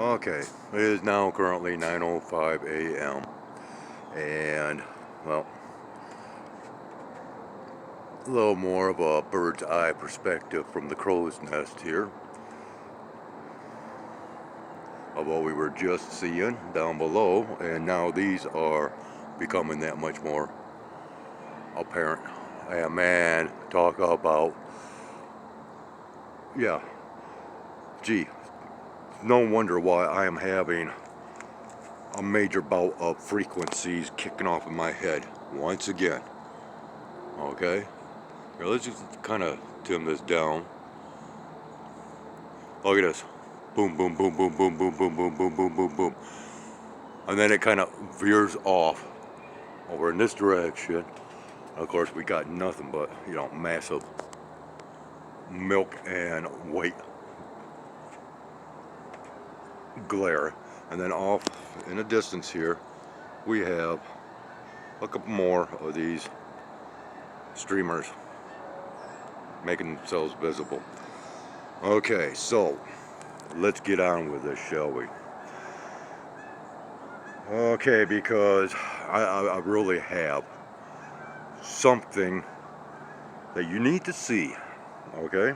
Okay, it is now currently 9:05 a.m. and, well, a little more of a bird's eye perspective from the crow's nest here of what we were just seeing down below, and now these are becoming that much more apparent. And man, talk about, yeah, gee, no wonder why I am having a major bout of frequencies kicking off in my head once again. Okay, here, let's just kind of dim this down. Look at this. Boom, boom, boom, boom, boom, boom, boom, boom, boom, boom, boom, boom. And then it kind of veers off over in this direction. Of course, we got nothing but, massive milk and white glare. And then off in the distance here, we have a couple more of these streamers making themselves visible. Okay, so let's get on with this, shall we? Okay, because I really have something that you need to see, okay?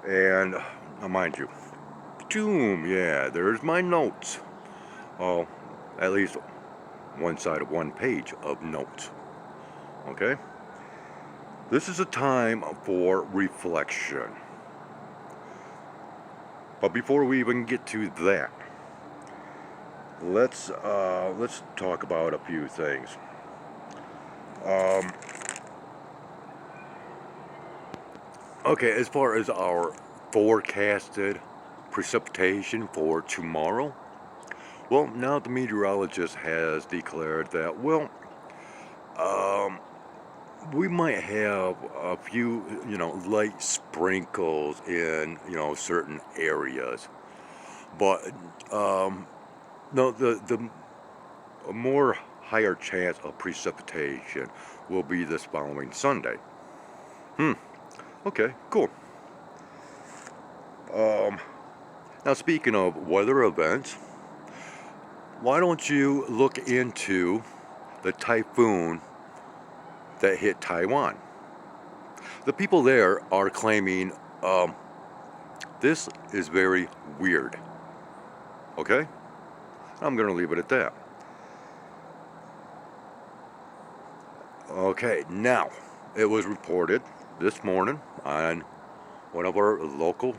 And mind you, boom, yeah, there's my notes. Oh, at least one side of one page of notes, okay? This is a time for reflection. But before we even get to that, let's talk about a few things. Okay, as far as our forecasted precipitation for tomorrow, well, now the meteorologist has declared that, well, we might have a few, light sprinkles in, certain areas. But, no, the a more higher chance of precipitation will be this following Sunday. Okay, cool. Now speaking of weather events, why don't you look into the typhoon that hit Taiwan? The people there are claiming this is very weird. Okay? I'm going to leave it at that. Okay, now, it was reported this morning on one of our local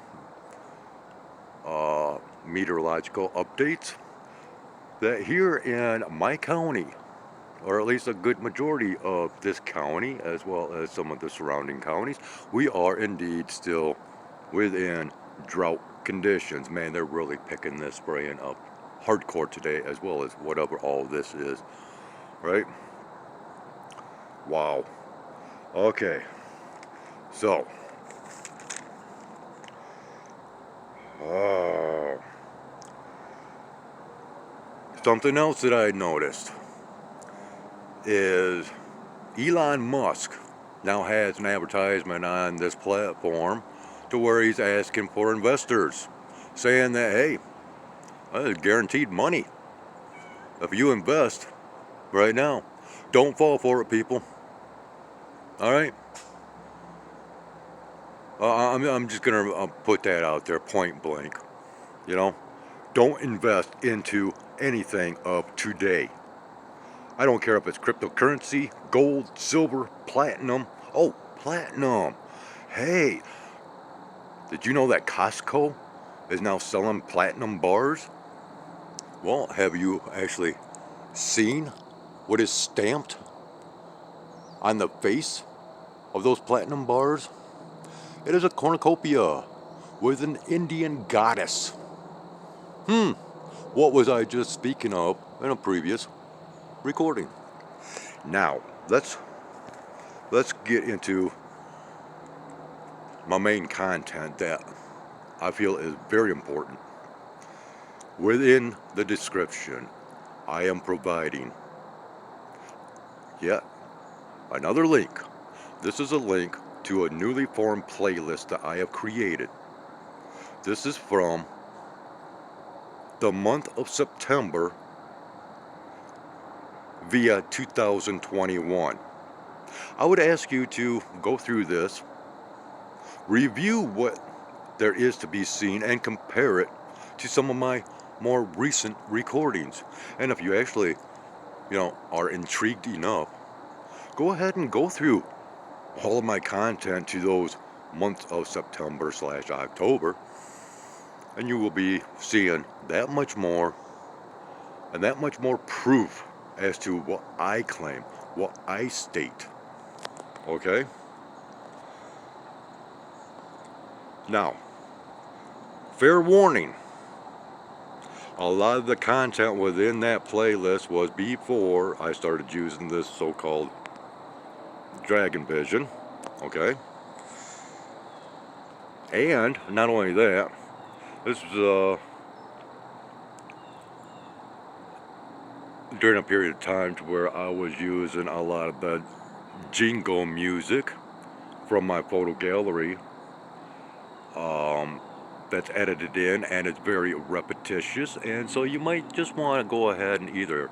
meteorological updates that here in my county, or at least a good majority of this county, as well as some of the surrounding counties, we are indeed still within drought conditions. Man, they're really picking this spraying up hardcore today, as well as whatever all this is, right? Wow. Okay, so something else that I noticed is Elon Musk now has an advertisement on this platform to where he's asking for investors, saying that, hey, there's guaranteed money if you invest right now. Don't fall for it, people. All right? I'm just going to put that out there point blank. Don't invest into anything of today. I don't care if it's cryptocurrency, gold, silver, platinum. Oh, platinum. Hey, did you know that Costco is now selling platinum bars? Well, have you actually seen what is stamped on the face of those platinum bars? It is a cornucopia with an Indian goddess. What was I just speaking of in a previous recording? Now, let's get into my main content that I feel is very important. Within the description, I am providing yet another link. This is a link to a newly formed playlist that I have created. This is from the month of September via 2021. I would ask you to go through this, review what there is to be seen, and compare it to some of my more recent recordings. And if you actually, are intrigued enough, go ahead and go through all of my content to those months of September/October, and you will be seeing that much more and that much more proof as to what I claim, what I state. Okay? Now, fair warning, a lot of the content within that playlist was before I started using this so-called Dragon Vision. Okay? And not only that, this was during a period of time to where I was using a lot of the jingle music from my photo gallery that's edited in, and it's very repetitious, and so you might just want to go ahead and either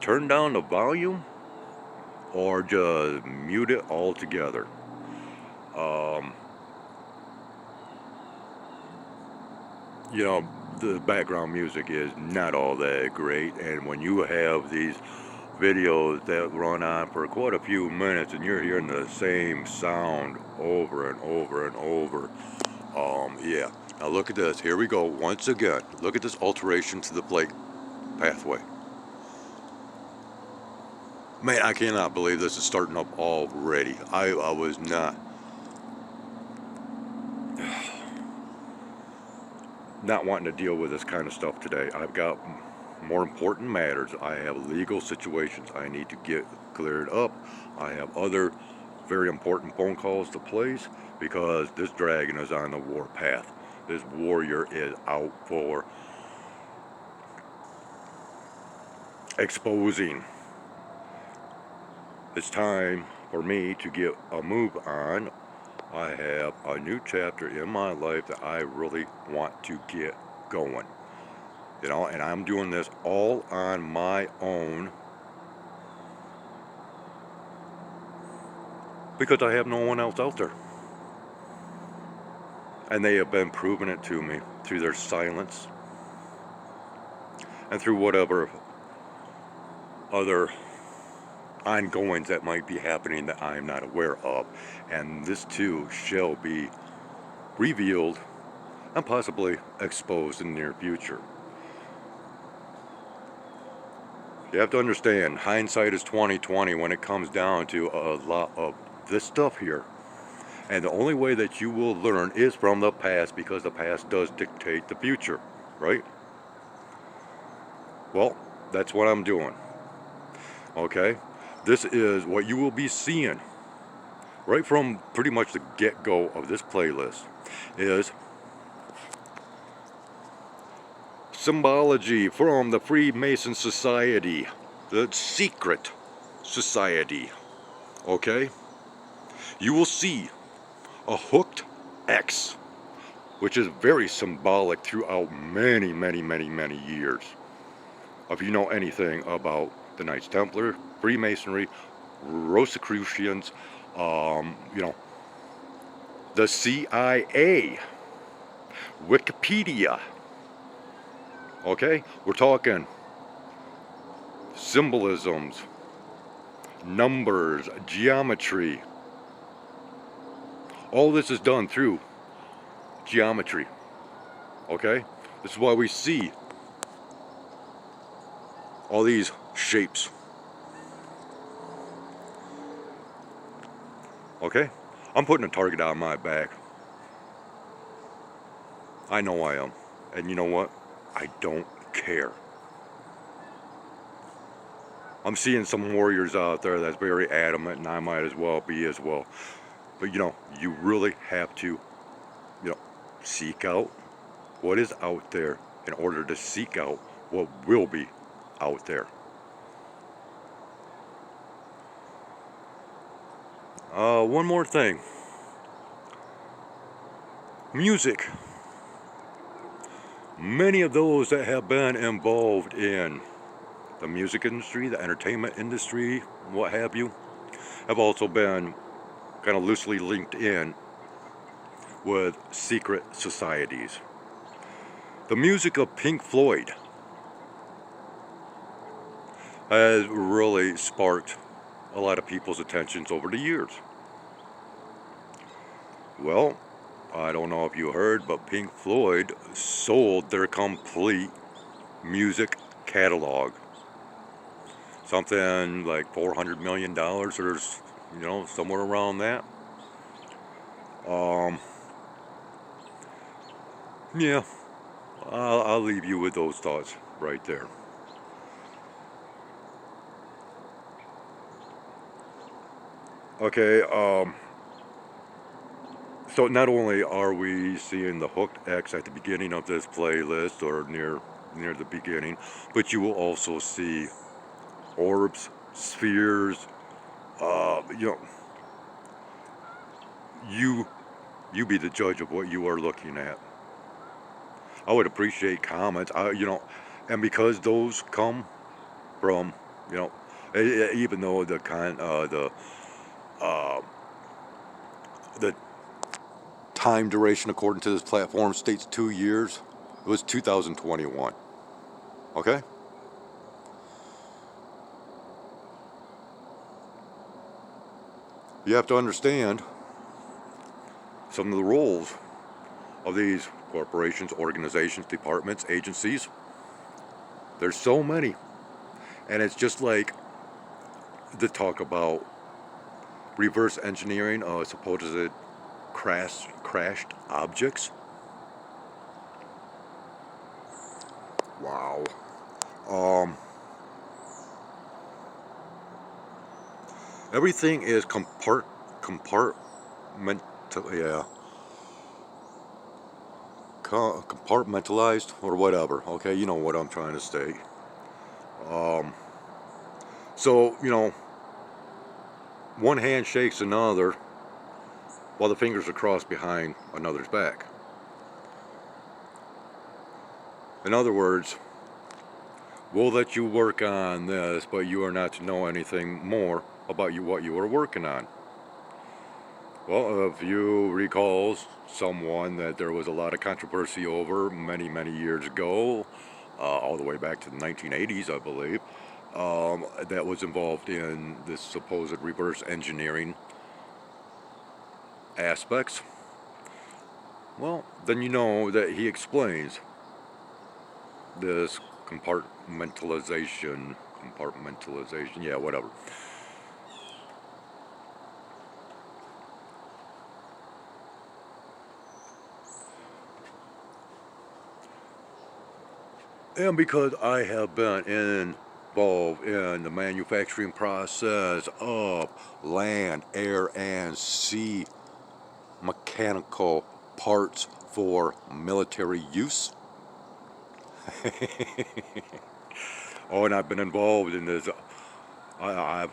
turn down the volume or just mute it altogether. The background music is not all that great, and when you have these videos that run on for quite a few minutes and you're hearing the same sound over and over and over, yeah. Now look at this. Here we go once again. Look at this alteration to the plate pathway. Man, I cannot believe this is starting up already. I was not wanting to deal with this kind of stuff today. I've got more important matters. I have legal situations I need to get cleared up. I have other very important phone calls to place because this dragon is on the war path. This warrior is out for exposing. It's time for me to get a move on. I have a new chapter in my life that I really want to get going. And I'm doing this all on my own because I have no one else out there. And they have been proving it to me through their silence and through whatever other ongoings that might be happening that I'm not aware of. And this too shall be revealed and possibly exposed in the near future. You have to understand, hindsight is 20/20 when it comes down to a lot of this stuff here. And the only way that you will learn is from the past, because the past does dictate the future, right? Well, that's what I'm doing. Okay? This is what you will be seeing right from pretty much the get-go of this playlist is symbology from the Freemason Society, the secret society. Okay? You will see a hooked X, which is very symbolic throughout many, many, many, many years. If you know anything about the Knights Templar, Freemasonry, Rosicrucians, the CIA, Wikipedia. Okay? We're talking symbolisms, numbers, geometry. All this is done through geometry. Okay? This is why we see all these shapes. Okay? I'm putting a target on my back. I know I am. And you know what? I don't care. I'm seeing some warriors out there that's very adamant, and I might as well be as well. But you really have to, seek out what is out there in order to seek out what will be out there. One more thing. Music. Many of those that have been involved in the music industry, the entertainment industry, what have you, have also been kind of loosely linked in with secret societies. The music of Pink Floyd has really sparked a lot of people's attentions over the years. Well, I don't know if you heard, but Pink Floyd sold their complete music catalog. Something like $400 million or, somewhere around that. Yeah, I'll leave you with those thoughts right there. Okay, so not only are we seeing the hooked X at the beginning of this playlist or near the beginning, but you will also see orbs, spheres. Uh, you know, you you be the judge of what you are looking at. I would appreciate comments. And because those come from, you know, even though uh, the time duration according to this platform states 2 years, it was 2021. Okay. You have to understand some of the roles of these corporations, organizations, departments, agencies. There's so many. And it's just like the talk about reverse engineering supposed crashed objects. Wow. Um, Everything is yeah, compartmentalized or whatever. Okay, you know what I'm trying to state. Um, so one hand shakes another while the fingers are crossed behind another's back. In other words, we'll let you work on this, but you are not to know anything more about what you are working on. Well, if you recall someone that there was a lot of controversy over many, many years ago, all the way back to the 1980s, I believe, that was involved in this supposed reverse engineering aspects, well, then you know that he explains this compartmentalization, yeah, whatever. And because I have been involved in the manufacturing process of land, air, and sea mechanical parts for military use. Oh, and I've been involved in this. I've,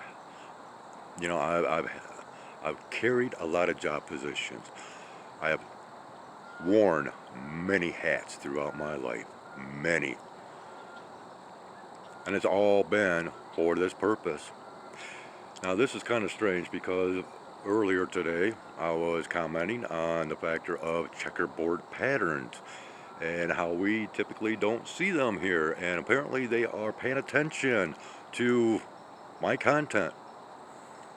you know, I've carried a lot of job positions. I have worn many hats throughout my life, many, and it's all been for this purpose. Now, this is kind of strange because earlier today I was commenting on the factor of checkerboard patterns and how we typically don't see them here, and apparently they are paying attention to my content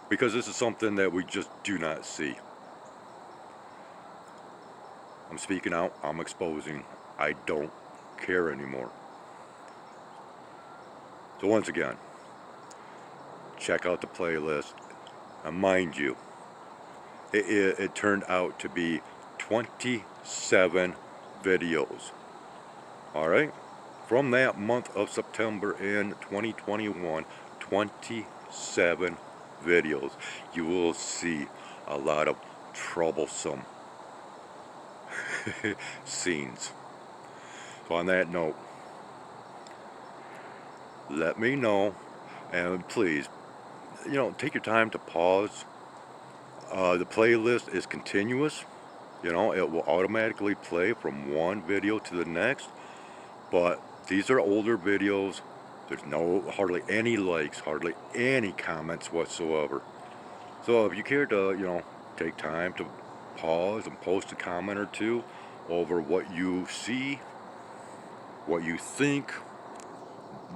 because this is something that we just do not see. I'm speaking out, I'm exposing, I don't care anymore. So once again, check out the playlist, and mind you, it turned out to be 27 videos. All right, from that month of September in 2021, 27 videos. You will see a lot of troublesome scenes. So on that note, let me know, and please, take your time to pause. The playlist is continuous. It will automatically play from one video to the next. But these are older videos. There's hardly any likes, hardly any comments whatsoever. So if you care to, take time to pause and post a comment or two over what you see, what you think,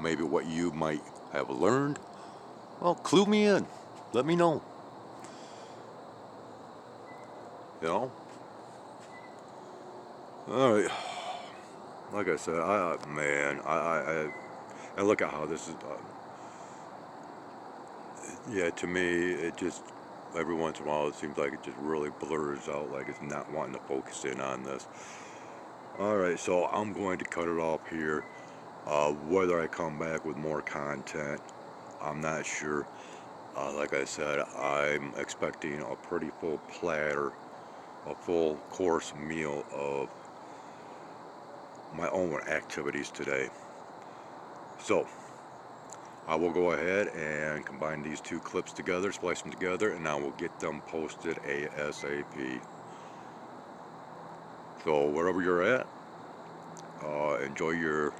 maybe what you might have learned, well, clue me in. Let me know. You know? All right. Like I said, I look at how this is. Yeah, to me, it just every once in a while it seems like it just really blurs out, like it's not wanting to focus in on this. All right, so I'm going to cut it off here. Whether I come back with more content, I'm not sure. Like I said, I'm expecting a pretty full platter, a full course meal of my own activities today. So I will go ahead and combine these two clips together, splice them together, and I will get them posted ASAP. So wherever you're at, enjoy your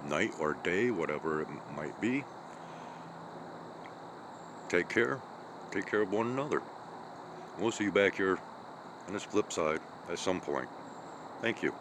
night or day, whatever it might be. Take care. Take care of one another. We'll see you back here on this flip side at some point. Thank you.